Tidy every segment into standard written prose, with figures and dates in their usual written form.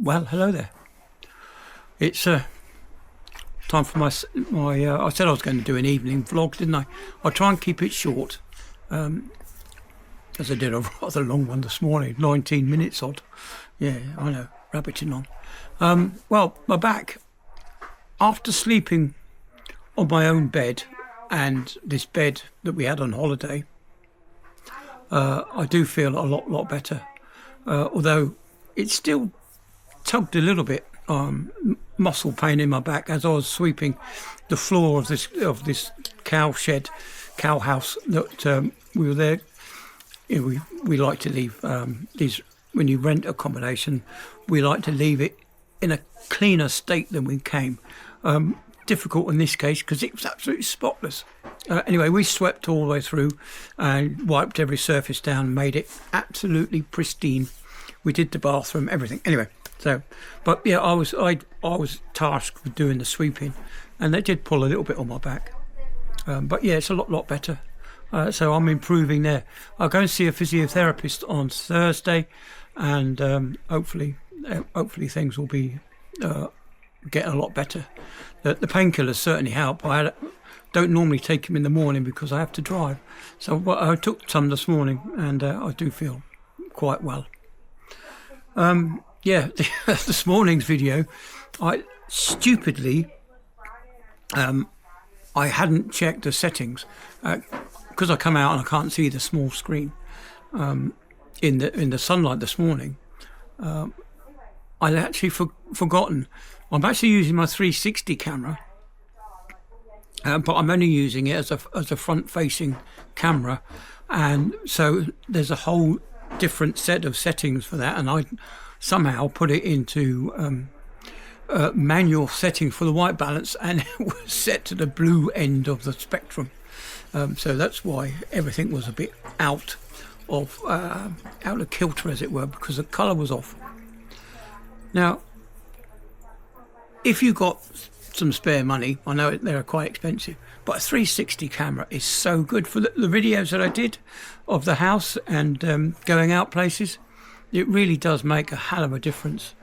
Well, hello there. It's time for my. I said I was going to do an evening vlog, didn't I? I'll try and keep it short, as I did a rather long one this morning, 19 minutes odd. Yeah, I know, rabbiting on. Well, my back, after sleeping on my own bed and this bed that we had on holiday, I do feel a lot better. Although it's still tugged a little bit, muscle pain in my back as I was sweeping the floor of this cow house that we were there. You know, we like to leave these, when you rent accommodation, we like to leave it in a cleaner state than we came. Difficult in this case because it was absolutely spotless. Anyway, we swept all the way through and wiped every surface down and made it absolutely pristine. We did the bathroom, everything. Anyway, so, but yeah, I was tasked with doing the sweeping, and that did pull a little bit on my back. But yeah, it's a lot better. So I'm improving there. I'll go and see a physiotherapist on Thursday, and hopefully things will be getting a lot better. The painkillers certainly help. I don't normally take them in the morning because I have to drive. So I took some this morning, and I do feel quite well. Yeah, this morning's video, I stupidly, I hadn't checked the settings because I come out and I can't see the small screen in the sunlight this morning. I'd actually forgotten. I'm actually using my 360 camera, but I'm only using it as a front-facing camera, and so there's a whole different set of settings for that, and I somehow put it into manual setting for the white balance, and it was set to the blue end of the spectrum. So that's why everything was a bit out of kilter, as it were, because the colour was off. Now, if you got some spare money, I know they're quite expensive, but a 360 camera is so good for the videos that I did of the house and going out places. It really does make a hell of a difference.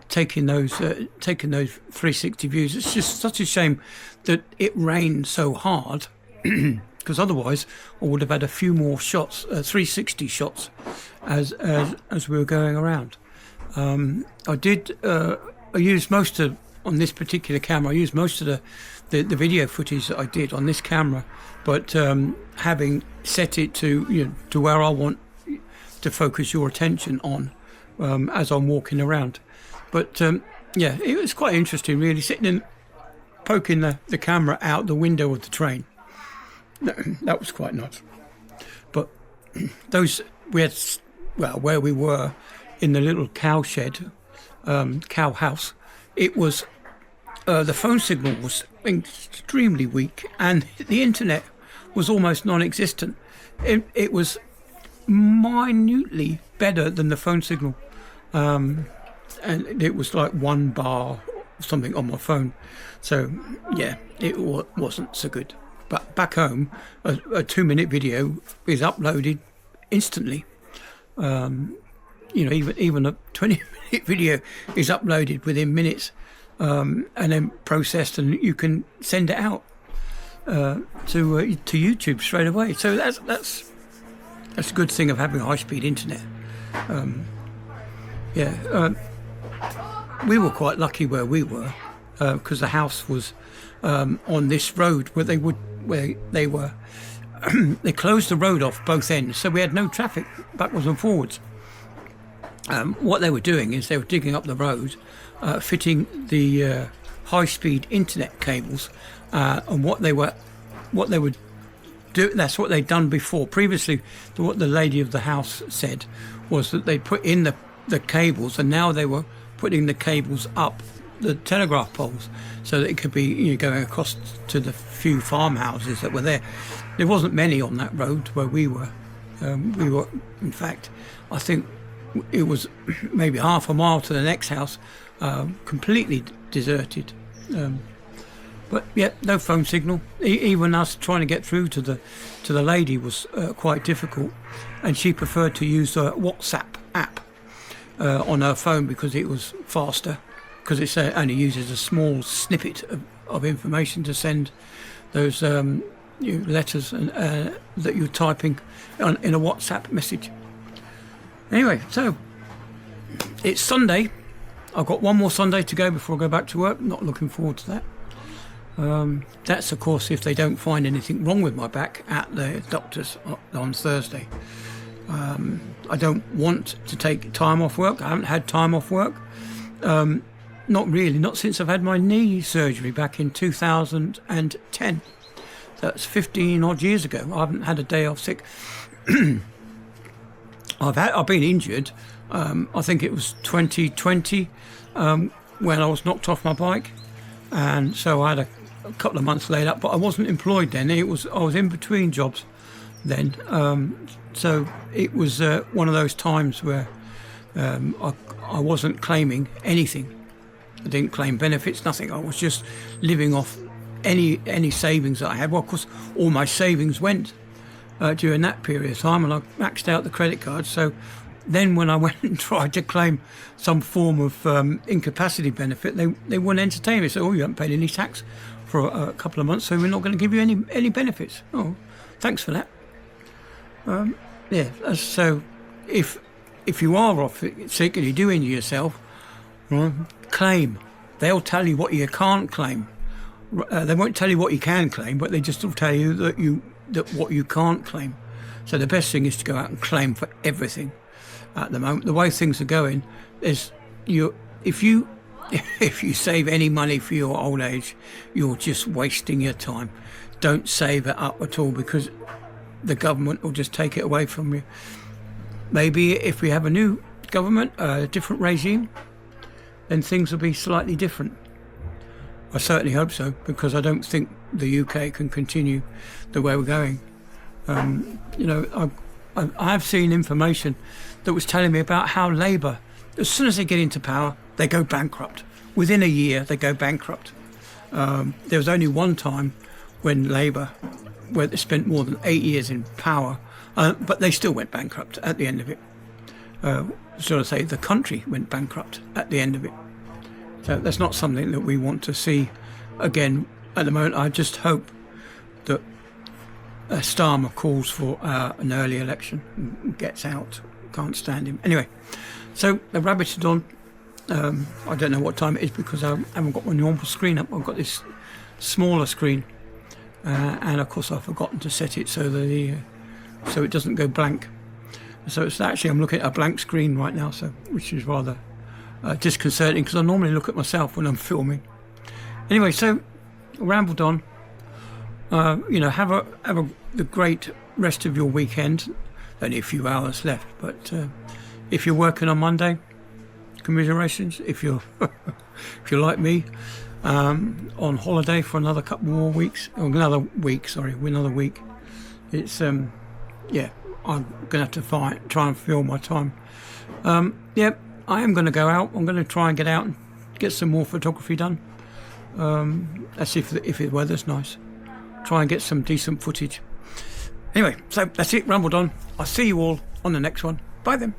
Taking those 360 views. It's just such a shame that it rained so hard, because otherwise I would have had a few more shots, 360 shots, as we were going around. I used most of, on this particular camera, I used most of the video footage that I did on this camera, but having set it to where I want to focus your attention on as I'm walking around. But yeah, it was quite interesting, really, sitting and poking the camera out the window of the train. That was quite nice. But where we were in the little cow shed, cow house, it was the phone signal was extremely weak, and the internet was almost non-existent. It was minutely better than the phone signal, and it was like 1 bar or something on my phone. So yeah, it wasn't so good. But back home, a 2-minute video is uploaded instantly. Even a 20-minute video is uploaded within minutes, and then processed, and you can send it out to YouTube straight away. So that's a good thing of having high-speed internet. We were quite lucky where we were, because the house was on this road where they were. They closed the road off both ends, so we had no traffic backwards and forwards. What they were doing is they were digging up the road, fitting the high-speed internet cables, and what they would do. That's what they'd done before. Previously, what the lady of the house said was that they put in the cables, and now they were putting the cables up the telegraph poles so that it could be going across to the few farmhouses that were there. There wasn't many on that road where we were. In fact, I think it was maybe half a mile to the next house, completely deserted. But yeah, no phone signal. Even us trying to get through to the lady was quite difficult, and she preferred to use the WhatsApp app. on her phone because it was faster, because it only uses a small snippet of information to send those letters that you're typing in a WhatsApp message. Anyway, so it's Sunday. I've got one more Sunday to go before I go back to work. Not looking forward to that. That's, of course, if they don't find anything wrong with my back at the doctor's on Thursday. I don't want to take time off work. I haven't had time off work. Not really, not since I've had my knee surgery back in 2010. That's 15 odd years ago. I haven't had a day off sick. I've been injured. I think it was 2020 when I was knocked off my bike, and so I had a couple of months laid up. But I wasn't employed then. I was in between jobs then. So it was one of those times where I wasn't claiming anything. I didn't claim benefits, nothing. I was just living off any savings that I had. Well, of course, all my savings went during that period of time, and I maxed out the credit card. So then when I went and tried to claim some form of incapacity benefit, they wouldn't entertain me. They said, oh, you haven't paid any tax for a couple of months, so we're not going to give you any benefits. Oh, thanks for that. So if you are off sick and you do injure yourself, claim. They'll tell you what you can't claim. They won't tell you what you can claim, but they just will tell you that what you can't claim. So the best thing is to go out and claim for everything. At the moment, the way things are going is if you save any money for your old age, you're just wasting your time. Don't save it up at all, because the government will just take it away from you. Maybe if we have a new government, a different regime, then things will be slightly different. I certainly hope so, because I don't think the UK can continue the way we're going. I've seen information that was telling me about how Labour, as soon as they get into power, they go bankrupt. Within a year, they go bankrupt. There was only one time when Labour, where they spent more than 8 years in power, but they still went bankrupt at the end of it. The country went bankrupt at the end of it. So that's not something that we want to see again at the moment. I just hope that Starmer calls for an early election and gets out. Can't stand him. Anyway, so the rabbited on. I don't know what time it is because I haven't got my normal screen up. I've got this smaller screen, and of course I've forgotten to set it so it doesn't go blank. So it's actually, I'm looking at a blank screen right now, which is rather disconcerting, because I normally look at myself when I'm filming. Anyway, so rambled on. Have the great rest of your weekend. Only a few hours left, but if you're working on Monday, commiserations. If you're like me, on holiday for another couple more weeks, or another week. It's I'm gonna have to try and fill my time. I am going to go out. I'm going to try and get out and get some more photography done. That's if the weather's nice. Try and get some decent footage. Anyway, so that's it. Rambled on. I'll see you all on the next one. Bye then.